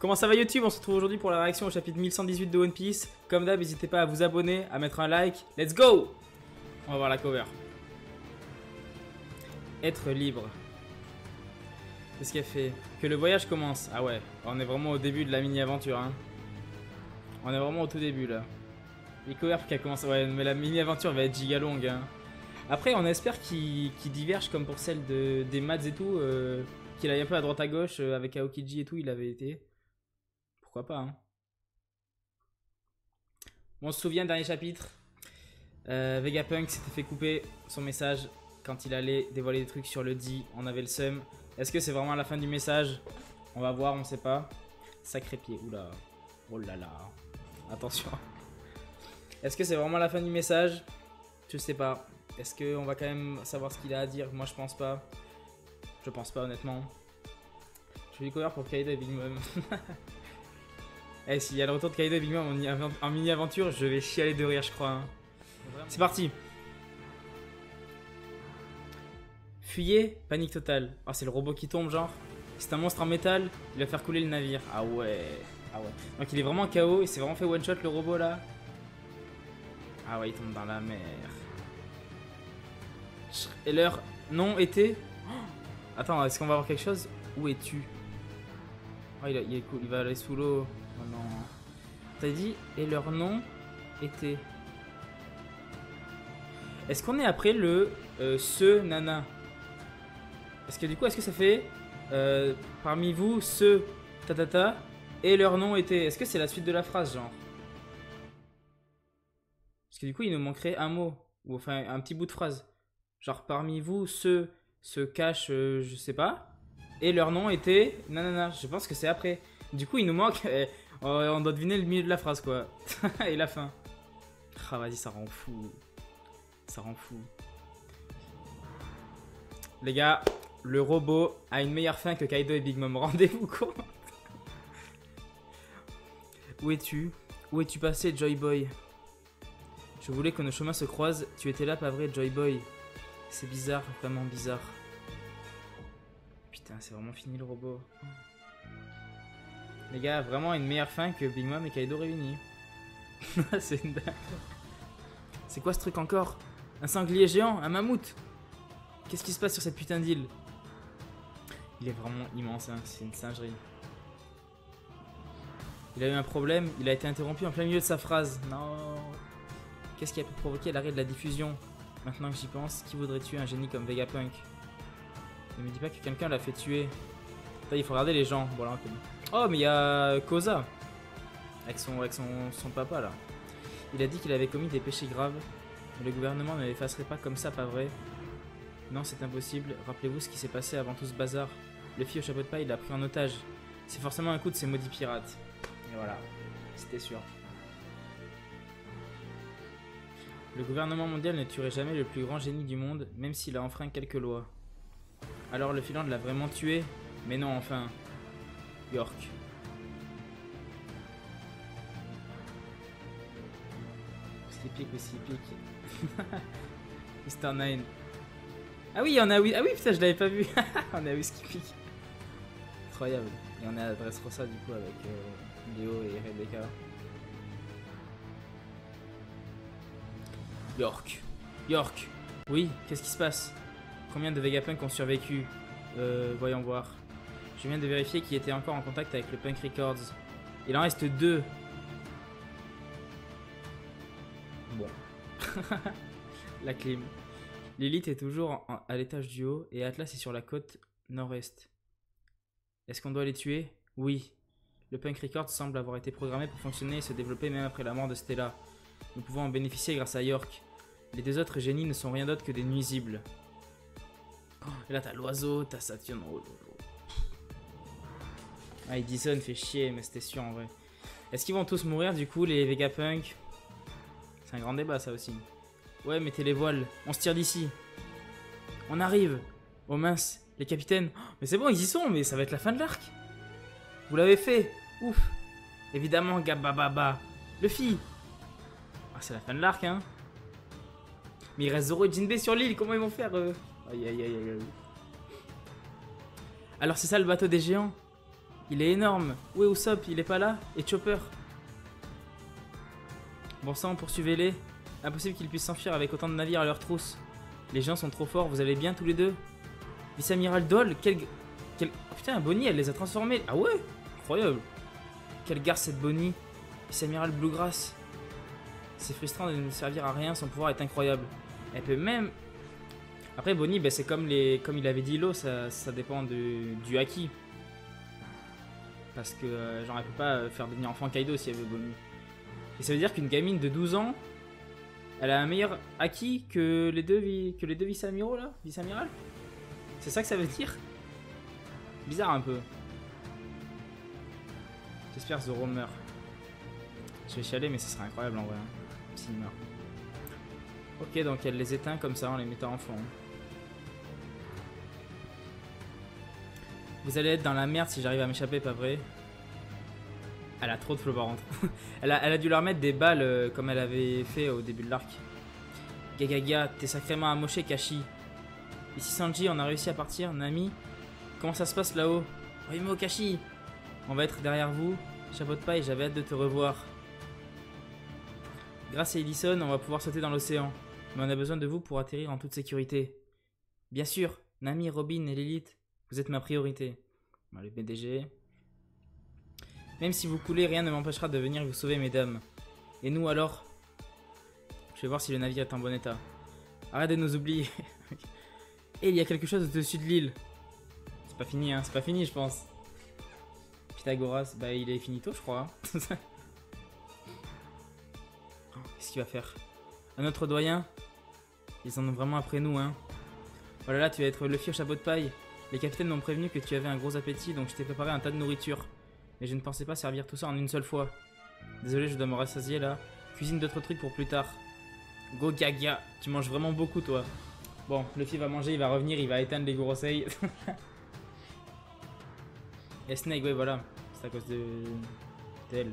Comment ça va YouTube? On se retrouve aujourd'hui pour la réaction au chapitre 1118 de One Piece. Comme d'hab, n'hésitez pas à vous abonner, à mettre un like. Let's go! On va voir la cover. Être libre. Qu'est-ce qu'elle fait? Que le voyage commence. Ah ouais, on est vraiment au début de la mini-aventure. Hein. On est vraiment au tout début là. Les covers qui a commencé. Ouais, mais la mini-aventure va être giga longue. Hein. Après, on espère qu'il diverge comme pour celle des maths et tout. Qu'il aille un peu à droite à gauche avec Aokiji et tout. Il avait été. Pourquoi pas, hein. Bon, on se souvient, dernier chapitre. Vegapunk s'était fait couper son message quand il allait dévoiler des trucs sur le D. On avait le seum. Est-ce que c'est vraiment la fin du message? On va voir, on sait pas. Sacré pied, oula. Oh là là. Attention. Est-ce que c'est vraiment la fin du message? Je sais pas. Est-ce qu'on va quand même savoir ce qu'il a à dire? Moi je pense pas. Je pense pas honnêtement. Je vais découvrir pour Kaido et Big Mom. Eh, s'il y a le retour de Kaido et Big Mom en mini-aventure, je vais chialer de rire, je crois. Hein. C'est parti. Fuyez, panique totale. Oh, c'est le robot qui tombe, genre. C'est un monstre en métal, il va faire couler le navire. Ah ouais. Ah ouais. Donc il est vraiment KO, il s'est vraiment fait one-shot le robot là. Ah ouais, il tombe dans la mer. Et leur nom était... Oh, attends, est-ce qu'on va avoir quelque chose? Où es-tu? Oh, il est cool, il va aller sous l'eau. Oh non. T'as dit, et leur nom était... Est-ce qu'on est après le ce nana? Parce que du coup, est-ce que ça fait parmi vous ce tatata et leur nom était... Est-ce que c'est la suite de la phrase, genre? Parce que du coup, il nous manquerait un mot, ou enfin un petit bout de phrase. Genre, parmi vous, ceux se cachent, je sais pas, et leur nom était nanana. Je pense que c'est après. Du coup, il nous manque... on doit deviner le milieu de la phrase, quoi. Et la fin. Ah, vas-y, ça rend fou. Ça rend fou. Les gars, le robot a une meilleure fin que Kaido et Big Mom. Rendez-vous compte. Où es-tu? Où es-tu passé, Joy Boy? Je voulais que nos chemins se croisent. Tu étais là, pas vrai, Joy Boy? C'est bizarre, vraiment bizarre. Putain, c'est vraiment fini le robot. Les gars, vraiment une meilleure fin que Big Mom et Kaido réunis. C'est une dingue. C'est quoi ce truc encore? Un sanglier géant? Un mammouth? Qu'est-ce qui se passe sur cette putain d'île? Il est vraiment immense, hein. C'est une singerie. Il a eu un problème, il a été interrompu en plein milieu de sa phrase. Non. Qu'est-ce qui a pu provoquer l'arrêt de la diffusion? Maintenant que j'y pense, qui voudrait tuer un génie comme Vegapunk? Ne me dis pas que quelqu'un l'a fait tuer. Là, il faut regarder les gens. Voilà. Oh, mais il y a Koza. Avec son papa, là. Il a dit qu'il avait commis des péchés graves. Mais le gouvernement ne l'effacerait pas comme ça, pas vrai? Non, c'est impossible. Rappelez-vous ce qui s'est passé avant tout ce bazar. Le fils au chapeau de paille l'a pris en otage. C'est forcément un coup de ces maudits pirates. Et voilà. C'était sûr. Le gouvernement mondial ne tuerait jamais le plus grand génie du monde, même s'il a enfreint quelques lois. Alors le Finlande l'a vraiment tué? Mais non, enfin. York. C'est épique aussi, épique. Mr. Nine. Ah oui, on a oui. Ah oui, putain, je l'avais pas vu. On a Whisky Peak. Incroyable. Et on est à Dressrosa du coup avec Léo et Rebecca. York. York. Oui, qu'est-ce qui se passe? Combien de Vegapunk ont survécu? Voyons voir. Je viens de vérifier qui était encore en contact avec le Punk Records. Il en reste 2. Bon. La clim. Lilith est toujours à l'étage du haut et Atlas est sur la côte nord-est. Est-ce qu'on doit les tuer? Oui. Le Punk Records semble avoir été programmé pour fonctionner et se développer même après la mort de Stella. Nous pouvons en bénéficier grâce à York. Les deux autres génies ne sont rien d'autre que des nuisibles. Oh, et là t'as l'oiseau, t'as Saturne. Oh, ah, Edison fait chier, mais c'était sûr en vrai. Est-ce qu'ils vont tous mourir du coup, les Vegapunk? C'est un grand débat ça aussi. Ouais, mettez les voiles, on se tire d'ici. On arrive. Oh mince, les capitaines. Oh, mais c'est bon, ils y sont, mais ça va être la fin de l'arc. Vous l'avez fait. Ouf. Évidemment, Gabababa. Luffy. Ah, c'est la fin de l'arc, hein. Mais il reste Zoro et Jinbei sur l'île, comment ils vont faire Aïe aïe aïe aïe. Alors c'est ça le bateau des géants? Il est énorme. Où est Usopp? Il est pas là? Et Chopper? Bon sang, poursuivez-les. Impossible qu'ils puissent s'enfuir avec autant de navires à leur trousse. Les gens sont trop forts, vous allez bien tous les deux? Vice-amiral Doll, oh putain, Bonnie, elle les a transformés. Ah ouais? Incroyable. Quelle garce cette Bonnie. Vice-amiral Bluegrass. C'est frustrant de ne servir à rien, son pouvoir est incroyable. Elle peut même... Après Bonnie, ben, c'est comme il avait dit Lo, ça dépend du haki. Parce que genre elle peut pas faire devenir enfant Kaido si elle veut Bonnie. Et ça veut dire qu'une gamine de 12 ans, elle a un meilleur haki que les deux vice-amiraux là, vice-amiral. C'est ça que ça veut dire? Bizarre un peu. J'espère que Zoro meurt. Je vais chialer mais ce serait incroyable en vrai, hein, s'il meurt. Ok, donc elle les éteint comme ça en les mettant en fond. Vous allez être dans la merde si j'arrive à m'échapper, pas vrai? Elle a trop de flow par contre. elle a dû leur mettre des balles comme elle avait fait au début de l'arc. Gagaga, t'es sacrément amoché, Kashi. Ici Sanji, on a réussi à partir, Nami. Comment ça se passe là-haut? Rimo, Kashi. On va être derrière vous. Chapeau de paille, j'avais hâte de te revoir. Grâce à Edison, on va pouvoir sauter dans l'océan. Mais on a besoin de vous pour atterrir en toute sécurité. Bien sûr, Nami, Robin et l'élite, vous êtes ma priorité. Bon, le BDG. Même si vous coulez, rien ne m'empêchera de venir vous sauver, mesdames. Et nous alors? Je vais voir si le navire est en bon état. Arrête de nous oublier. Et il y a quelque chose au-dessus de l'île. C'est pas fini, hein. C'est pas fini, je pense. Pythagoras, bah il est finito, je crois. Qu'est-ce qu'il va faire? Un autre doyen? Ils en ont vraiment après nous, hein. Oh là là, tu vas être Luffy au chapeau de paille. Les capitaines m'ont prévenu que tu avais un gros appétit, donc je t'ai préparé un tas de nourriture. Mais je ne pensais pas servir tout ça en une seule fois. Désolé, je dois me rassasier là. Cuisine d'autres trucs pour plus tard. Go Gaga, tu manges vraiment beaucoup toi. Bon, Luffy va manger, il va revenir, il va éteindre les Gorosei. Et Snake, ouais voilà, c'est à cause d'elle.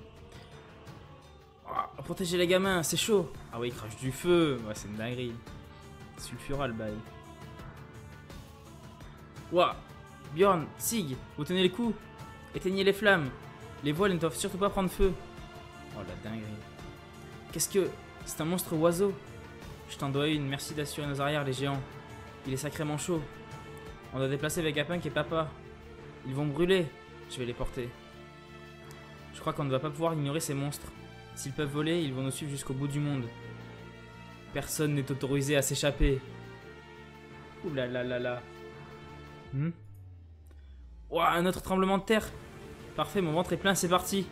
Oh, protéger les gamins, c'est chaud. Ah ouais, il crache du feu, ouais c'est une dinguerie. Sulfura le bail. Ouah, Bjorn, Sig, vous tenez les coups. Éteignez les flammes. Les voiles ne doivent surtout pas prendre feu. Oh la dinguerie. Qu'est-ce que... C'est un monstre oiseau. Je t'en dois une, merci d'assurer nos arrières les géants. Il est sacrément chaud. On doit déplacer Vegapunk et Papa. Ils vont brûler. Je vais les porter. Je crois qu'on ne va pas pouvoir ignorer ces monstres. S'ils peuvent voler, ils vont nous suivre jusqu'au bout du monde. Personne n'est autorisé à s'échapper. Ouh là là là là. Ouah, un autre tremblement de terre. Parfait, mon ventre est plein, c'est parti.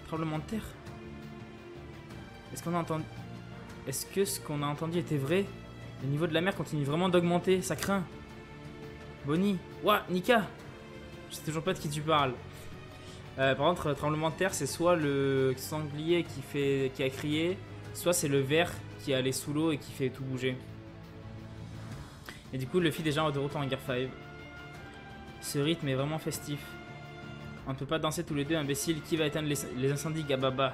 Tremblement de terre. Est-ce qu'on a entendu... Est-ce que ce qu'on a entendu était vrai? Le niveau de la mer continue vraiment d'augmenter, ça craint. Bonnie. Ouah, Nika. Je sais toujours pas de qui tu parles. Par contre, tremblement de terre, c'est soit le sanglier qui a crié, soit c'est le ver qui est allé sous l'eau et qui fait tout bouger. Et du coup, Luffy déjà de retour en Gear 5. Ce rythme est vraiment festif. On ne peut pas danser tous les deux, imbécile. Qui va éteindre les incendies, Gababa?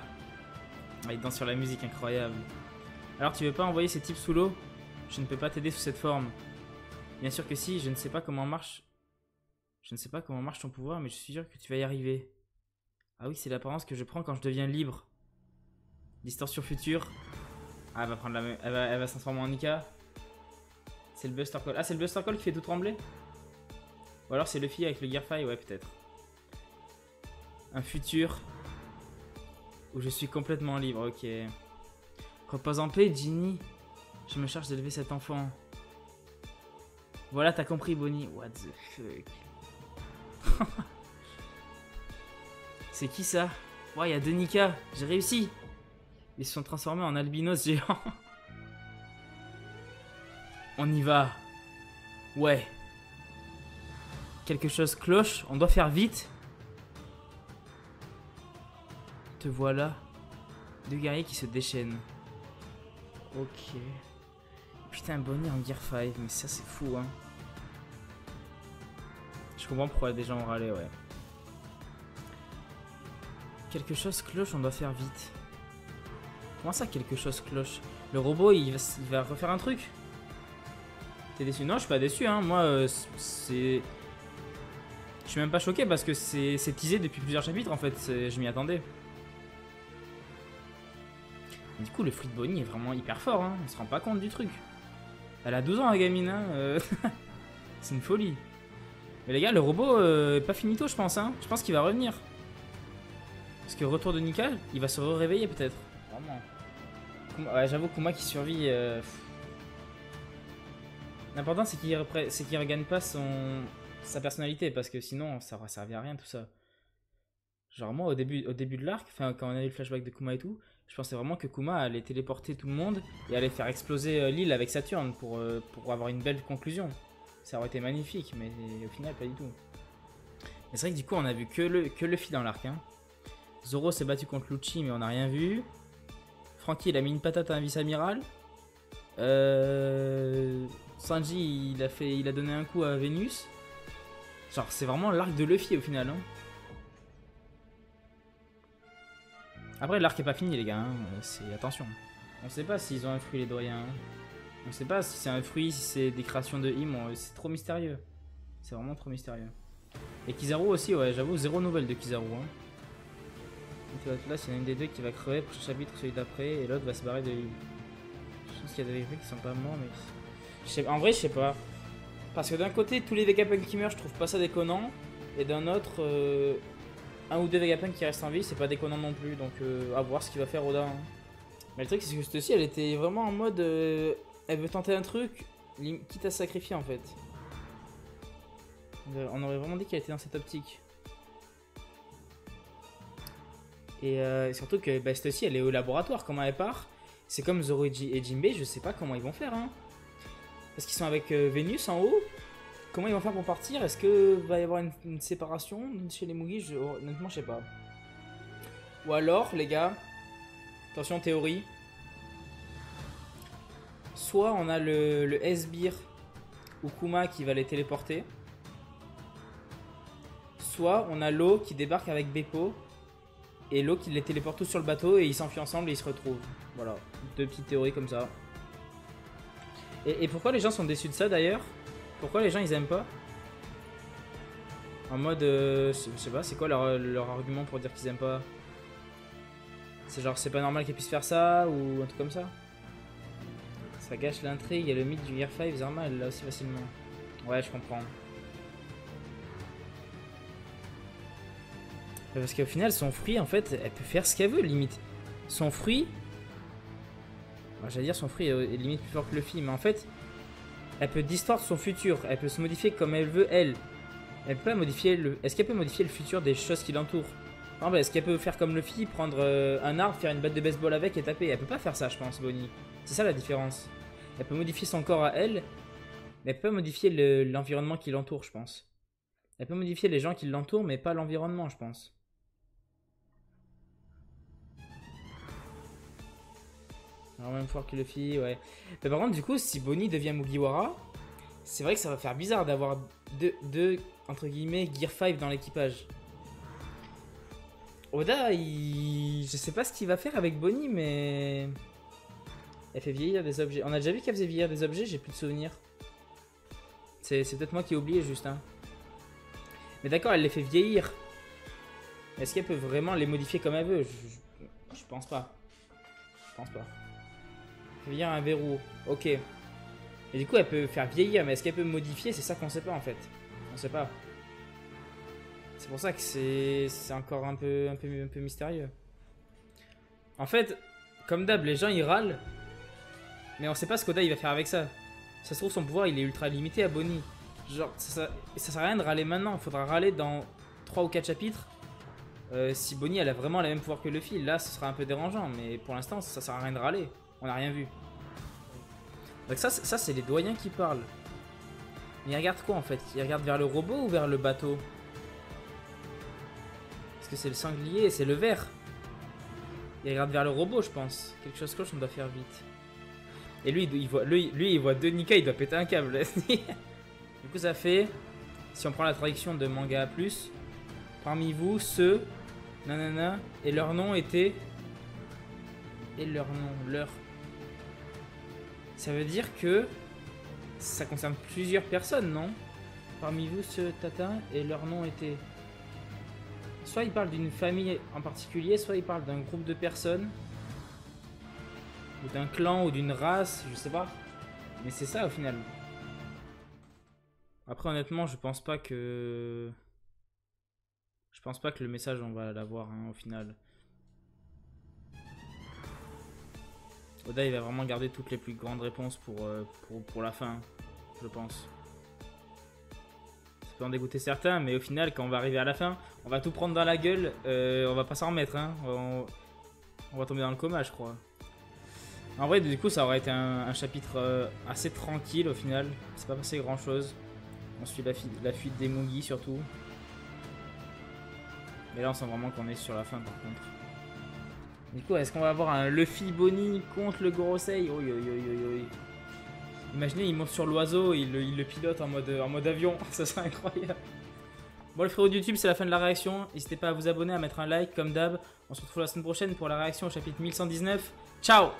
Ah, il danse sur la musique, incroyable. Alors, tu veux pas envoyer ces types sous l'eau? Je ne peux pas t'aider sous cette forme. Bien sûr que si, je ne sais pas comment marche. Je ne sais pas comment marche ton pouvoir, mais je suis sûr que tu vas y arriver. Ah oui, c'est l'apparence que je prends quand je deviens libre. Distorsion future. Ah, elle va prendre la même. Elle va se transformer en Nika. C'est le Buster Call. Ah, c'est le Buster Call qui fait tout trembler? Ou alors c'est Luffy avec le Gear 5, ouais, peut-être. Un futur où je suis complètement libre, ok. Repose en paix, Ginny. Je me charge d'élever cet enfant. Voilà, t'as compris, Bonnie. What the fuck. C'est qui ça? Ouais, il y a deux Nika. J'ai réussi. Ils se sont transformés en albinos géants. On y va. Ouais. Quelque chose cloche. On doit faire vite. Te voilà. Deux guerriers qui se déchaînent. Ok. Putain, Bonnie en Gear 5. Mais ça, c'est fou, hein. Je comprends pourquoi des gens ont râlé, ouais. Quelque chose cloche, on doit faire vite. Comment ça, quelque chose cloche? Le robot, il va refaire un truc? T'es déçu? Non, je suis pas déçu, hein. Moi, c'est... Je suis même pas choqué parce que c'est teasé depuis plusieurs chapitres en fait, je m'y attendais. Du coup, le fruit de Bonnie est vraiment hyper fort, hein. On se rend pas compte du truc. Elle a 12 ans, la gamine, hein. C'est une folie. Mais les gars, le robot est pas finito, je pense, hein. Je pense qu'il va revenir. Parce que retour de Nika, il va se réveiller peut-être. Vraiment. Ouais, j'avoue, Kuma qui survit. L'important, c'est qu'il regagne pas sa personnalité, parce que sinon, ça aura servi à rien tout ça. Genre, moi, au début de l'arc, quand on a eu le flashback de Kuma et tout, je pensais vraiment que Kuma allait téléporter tout le monde et allait faire exploser l'île avec Saturne pour avoir une belle conclusion. Ça aurait été magnifique, mais au final, pas du tout. Mais c'est vrai que du coup, on a vu que Luffy dans l'arc. Hein. Zoro s'est battu contre Lucci, mais on n'a rien vu. Franky, il a mis une patate à un vice-amiral. Sanji, il a donné un coup à Vénus. Genre, c'est vraiment l'arc de Luffy au final. Hein. Après, l'arc est pas fini, les gars. Hein. Attention. On sait pas s'ils ont un fruit, les doyens. Hein. On sait pas si c'est un fruit, si c'est des créations de him. C'est trop mystérieux. C'est vraiment trop mystérieux. Et Kizaru aussi, ouais, j'avoue, zéro nouvelle de Kizaru. Hein. Là, s'il y en a une des deux qui va crever, prochain chapitre, celui d'après, et l'autre va se barrer de l'île. Je pense qu'il y a des Vegapunk qui sont pas morts, mais. En vrai, je sais pas. Parce que d'un côté, tous les Vegapunk qui meurent, je trouve pas ça déconnant. Et d'un autre, un ou deux Vegapunk qui restent en vie, c'est pas déconnant non plus. Donc, à voir ce qu'il va faire Oda. Hein. Mais le truc, c'est que cette aussi, elle était vraiment en mode. Elle veut tenter un truc, quitte à se sacrifier en fait. On aurait vraiment dit qu'elle était dans cette optique. Et surtout que bah, cette aussi, elle est au laboratoire. Comment elle part? C'est comme Zoro et Jinbei, je sais pas comment ils vont faire. Hein. Parce qu'ils sont avec Vénus en haut. Comment ils vont faire pour partir? Est-ce que va y avoir une séparation chez les Mugi? Honnêtement, je sais pas. Ou alors, les gars, attention théorie. Soit on a le S-Beer ou Kuma qui va les téléporter. Soit on a l'eau qui débarque avec Beppo. Et l'eau qui les téléporte tous sur le bateau et ils s'enfuient ensemble et ils se retrouvent. Voilà, deux petites théories comme ça. Et pourquoi les gens sont déçus de ça d'ailleurs? Pourquoi les gens ils aiment pas? En mode, je sais pas, c'est quoi leur argument pour dire qu'ils aiment pas? C'est genre c'est pas normal qu'ils puissent faire ça ou un truc comme ça? Ça gâche l'intrigue et le mythe du Gear 5, Zerma elle l'a aussi facilement. Ouais, je comprends. Parce qu'au final, son fruit, en fait, elle peut faire ce qu'elle veut, limite. Son fruit... J'allais dire son fruit est limite plus fort que Luffy, mais en fait, elle peut distordre son futur. Elle peut se modifier comme elle veut, elle. Elle peut pas modifier le... Est-ce qu'elle peut modifier le futur des choses qui l'entourent? Est-ce qu'elle peut faire comme Luffy, prendre un arbre, faire une batte de baseball avec et taper? Elle peut pas faire ça, je pense, Bonnie. C'est ça la différence. Elle peut modifier son corps à elle, mais elle peut pas modifier l'environnement qui l'entoure, je pense. Elle peut modifier les gens qui l'entourent, mais pas l'environnement, je pense. Alors même fort que Luffy, ouais. Mais par contre, du coup, si Bonnie devient Mugiwara, c'est vrai que ça va faire bizarre d'avoir deux entre guillemets, Gear 5 dans l'équipage. Oda, je sais pas ce qu'il va faire avec Bonnie, mais... Elle fait vieillir des objets. On a déjà vu qu'elle faisait vieillir des objets, j'ai plus de souvenirs. C'est peut-être moi qui ai oublié, juste. Hein. Mais d'accord, elle les fait vieillir. Est-ce qu'elle peut vraiment les modifier comme elle veut? Je pense pas. Je pense pas. Vieillir un verrou. Ok. Et du coup, elle peut faire vieillir, mais est-ce qu'elle peut modifier? C'est ça qu'on sait pas en fait. On sait pas. C'est pour ça que c'est encore un peu mystérieux. En fait, comme d'hab, les gens ils râlent. Mais on sait pas ce qu'Oda il va faire avec ça. Ça se trouve, son pouvoir il est ultra limité à Bonnie. Genre, ça sert à rien de râler maintenant. Il faudra râler dans 3 ou 4 chapitres. Si Bonnie elle a vraiment les mêmes pouvoirs que Luffy, là ce sera un peu dérangeant. Mais pour l'instant, ça sert à rien de râler. On n'a rien vu. Donc ça c'est les doyens qui parlent. Mais ils regardent quoi en fait? Ils regardent vers le robot ou vers le bateau? Parce que c'est le sanglier et c'est le ver. Ils regardent vers le robot, je pense. Quelque chose cloche, on doit faire vite. Et lui, il voit deux Nika, il doit péter un câble. Du coup, ça fait... Si on prend la traduction de manga plus, parmi vous, ceux... Nanana, et leur nom était... Et leur nom, leur... Ça veut dire que... Ça concerne plusieurs personnes, non? parmi vous ce tatin et leur nom était... Soit il parle d'une famille en particulier, soit il parle d'un groupe de personnes. Ou d'un clan ou d'une race, je sais pas. Mais c'est ça au final. Après honnêtement je pense pas que... Je pense pas que le message on va l'avoir hein, au final. Oda il va vraiment garder toutes les plus grandes réponses pour la fin, je pense. Ça peut en dégoûter certains, mais au final quand on va arriver à la fin, on va tout prendre dans la gueule, on va pas s'en remettre. Hein. On va tomber dans le coma je crois. En vrai du coup ça aurait été un chapitre assez tranquille au final, c'est pas passé grand chose. On suit la fuite des Mugi surtout. Mais là on sent vraiment qu'on est sur la fin par contre. Du coup, est-ce qu'on va avoir un Luffy Bonnie contre le Gorosei? Oui, oui, oui, oui, oui. Imaginez, il monte sur l'oiseau, il le pilote en mode avion. Ça serait incroyable. Bon, les frérots de YouTube, c'est la fin de la réaction. N'hésitez pas à vous abonner, à mettre un like comme d'hab. On se retrouve la semaine prochaine pour la réaction au chapitre 1119. Ciao!